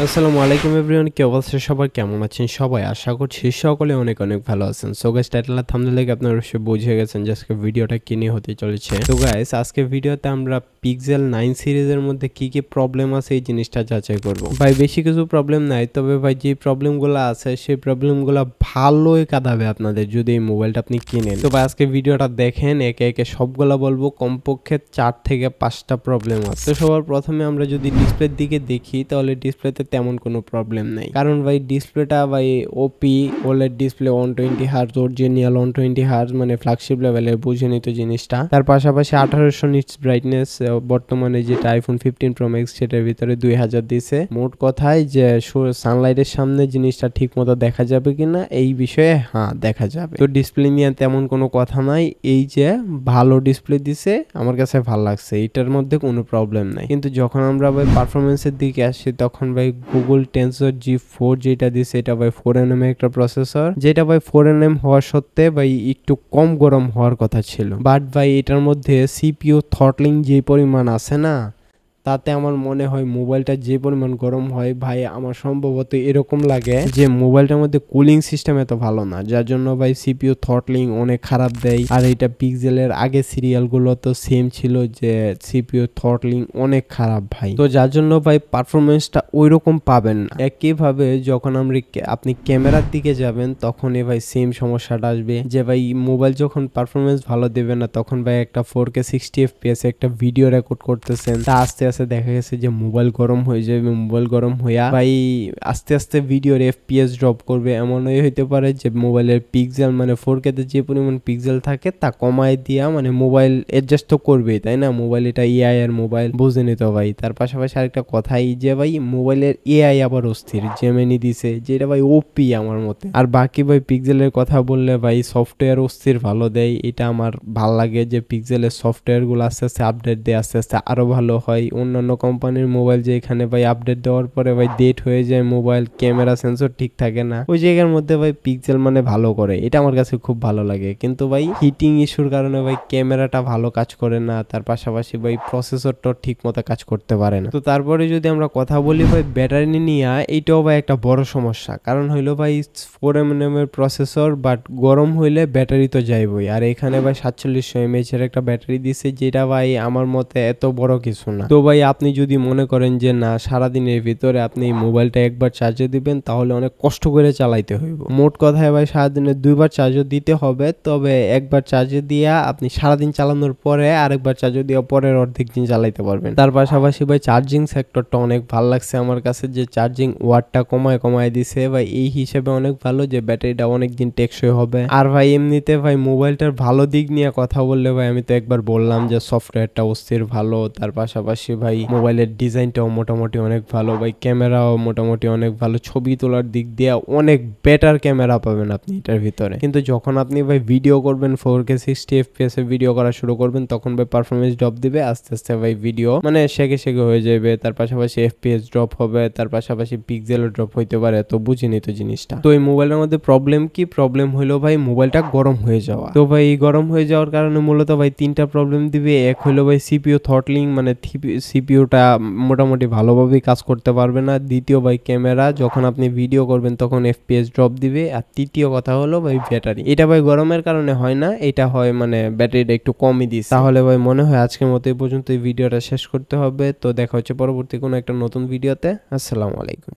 আসসালামু আলাইকুম এভরিওয়ান, কি অবস্থা সবার, কেমন আছেন সবাই? আশা করছি সকলে অনেক অনেক ভালো আছেন। সো গাইস, টাইটেল আর থাম্বনেল দেখে আপনারা অবশ্যই বুঝে গেছেন যে আজকে ভিডিওটা কি নিয়ে হতে চলেছে। তো গাইস, আজকে ভিডিওতে আমরা পিক্সেল 9 সিরিজের মধ্যে কি কি প্রবলেম আছে এই জিনিসটা যাচাই করব। ভাই বেশি কিছু প্রবলেম নাই, তবে ভাই যে প্রবলেমগুলো আছে সেই প্রবলেমগুলো ভালোই কাঁদাবে আপনাদের যদি এই মোবাইলটা আপনি কিনেন। তো ভাই আজকে ভিডিওটা দেখেন, একে একে সবগুলা বলবো। কমপক্ষে 4 থেকে 5টা প্রবলেম আছে। তো সবার প্রথমে আমরা যদি ডিসপ্লের দিকে দেখি, তাহলে ডিসপ্লেতে তেমন কোনো প্রবলেম নাই, কারণ ভাই ডিসপ্লেটা ভাই OP OLED display 120 hertz, original 120 hertz, মানে ফ্ল্যাগশিপ লেভেলের, বুঝে নিত জিনিসটা। তার পাশাপাশি 1800 নিটস ব্রাইটনেস, বর্তমানে যেটা আইফোন 15 প্রো ম্যাক্স সেটার ভিতরে 2000 দিছে। মোট কথায় যে সানলাইটের সামনে জিনিসটা ঠিক মতো দেখা যাবে কিনা এই বিষয়ে হ্যাঁ দেখা যাবে। তো ডিসপ্লে নিয়ে তেমন কোনো কথা নাই, এই যে ভালো ডিসপ্লে দিছে আমার কাছে ভালো লাগছে, এটার মধ্যে কোনো প্রবলেম নাই। কিন্তু যখন আমরা ভাই পারফরমেন্সের দিকে আসি, তখন ভাই গুগল টেনসর G4 যেটা দিছে এটা ভাই 4nm একটা প্রসেসর, যেটা ভাই 4nm হওয়া সত্ত্বে ভাই একটু কম গরম হওয়ার কথা ছিল। বাট ভাই এটার মধ্যে সিপিইউ থ্রটলিং যে পরিমাণ আছে না, তাতে আমার মনে হয় মোবাইলটা যে পরিমাণ গরম হয় ভাই, আমার সম্ভবত এরকম লাগে যে মোবাইলটার মধ্যে কুলিং সিস্টেম এত ভালো না, যার জন্য ভাই সিপিইউ থ্রটলিং অনেক খারাপ দেয়। আর এটা পিক্সেলের আগে সিরিয়ালগুলো তো সেম ছিল যে সিপিইউ থ্রটলিং অনেক খারাপ ভাই, তো যার জন্য ভাই পারফরমেন্সটা ওই রকম পাবেন না। একইভাবে যখন আপনি ক্যামেরার দিকে যাবেন, তখন ভাই সেম সমস্যাটা আসবে যে ভাই মোবাইল যখন পারফরমেন্স ভালো দেবে না, তখন ভাই একটা 4K 60 FPS একটা ভিডিও রেকর্ড করতেছেন, তা আস্তে আস্তে দেখা গেছে যে মোবাইল গরম হয়ে যাবে। মোবাইল গরম হইয়া ভাই আস্তে আস্তে ভিডিওর FPS ড্রপ করবে। এমনই হইতে পারে যে মোবাইলের পিক্সেল, মানে 4K তে যে পরিমাণ পিক্সেল থাকে তা কমায় দিয়া, মানে মোবাইল অ্যাডজাস্ট তো করবেই, তাই না? মোবাইল এটা এআই এর মোবাইল, বুঝে নিত ভাই। তার পাশাপাশি আরেকটা কথাই যে ভাই মোবাইলের এআই আবার অস্থির, জেমিনি দিছে যেটা ভাই ওপি আমার মতে। আর বাকি ভাই পিক্সেলের কথা বললে ভাই সফটওয়্যার অস্থির ভালো দেয়, এটা আমার ভাল লাগে যে পিক্সেলের সফটওয়্যার গুলো আস্তে আস্তে আপডেট দেয়, আস্তে আস্তে আরো ভালো হয়। অন্যান্য কোম্পানির মোবাইল যে এখানে ভাই আপডেট দেওয়ার পরে ভাই ডেট হয়ে যায় মোবাইল, ক্যামেরা সেন্সর ঠিক থাকে না, ওই জায়গার মধ্যে ভাই পিক্সেল মানে ভালো করে, এটা আমার কাছে খুব ভালো লাগে। কিন্তু ভাই হিটিং ইস্যুর কারণে ভাই ক্যামেরাটা ভালো কাজ করে না, তার পাশাপাশি ভাই প্রসেসরটা ঠিক মতো কাজ করতে পারে না। তো তারপরে যদি আমরা কথা বলি ভাই ব্যাটারি নিয়ে, এইটাও ভাই একটা বড় সমস্যা। কারণ হইলো ভাই 4nm এর প্রসেসর, বাট গরম হইলে ব্যাটারি তো যাইবই। আর এখানে ভাই 4700 mAh এর একটা ব্যাটারি দিছে, যেটা ভাই আমার মতে এত বড় কিছু না। তো ভাই আপনি যদি মনে করেন যে না, সারাদিনের ভিতরে আপনি মোবাইলটা একবার চার্জে দিবেন, তাহলে অনেক কষ্ট করে চালাইতে হইব। মোট কথায় ভাই সারাদিনে 2বার চার্জও দিতে হবে, তবে একবার চার্জে দিয়া আপনি সারাদিন চালানোর পরে আরেকবার চার্জে দিয়ে পরের অর্ধেক দিন চালাইতে পারবেন। তার পাশাপাশি ভাই চার্জিং সেক্টরটা অনেক ভালো লাগছে আমার কাছে, যে চার্জিং ওয়াটটা কমায় দিছে ভাই, এই হিসেবে অনেক ভালো যে ব্যাটারিটা অনেক দিন টেকসই হবে। আর ভাই এমনিতে ভাই মোবাইলটার ভালো দিক নিয়ে কথা বললে ভাই, আমি তো একবার বললাম যে সফটওয়্যারটা অস্থির ভালো, তার পাশাপাশি ভাই মোবাইলের ডিজাইনটাও মোটামুটি অনেক ভালো, ভাই ক্যামেরাও মোটামুটি অনেক ভালো, ছবি তোলার দিক দিয়ে অনেক বেটার ক্যামেরা পাবেন আপনি এটার ভিতরে। কিন্তু যখন আপনি ভাই ভিডিও করবেন 4K 60 FPS এ ভিডিও করা শুরু করবেন, তখন ভাই পারফরমেন্স ড্রপ দিবে আস্তে আস্তে, ভাই ভিডিও মানে সেকে হয়ে যাবে, তার পাশাপাশি FPS ড্রপ হবে, তার পাশাপাশি পিক্সেলও ড্রপ হইতে পারে, তো বুঝিনি তো জিনিসটা। তো এই মোবাইলের মধ্যে প্রবলেম কি? প্রবলেম হইলো ভাই মোবাইলটা গরম হয়ে যাওয়া। তো ভাই এই গরম হয়ে যাওয়ার কারণে মূলত ভাই 3টা প্রবলেম দিবে। এক হইলো ভাই সিপিইউ থ্রটলিং, মানে সিপিইউটা মোটামুটি ভালোভাবেই কাজ করতে পারবে না। দ্বিতীয় ভাই ক্যামেরা, যখন আপনি ভিডিও করবেন তখন FPS ড্রপ দিবে। আর তৃতীয় কথা হলো ভাই ব্যাটারি, এটা ভাই গরমের কারণে হয় না, এটা হয় মানে ব্যাটারিটা একটু কমই দিচ্ছে। তাহলে ভাই মনে হয় আজকের মতো এই পর্যন্ত এই ভিডিওটা শেষ করতে হবে। তো দেখা হচ্ছে পরবর্তী কোনো একটা নতুন ভিডিওতে। আসসালামু আলাইকুম।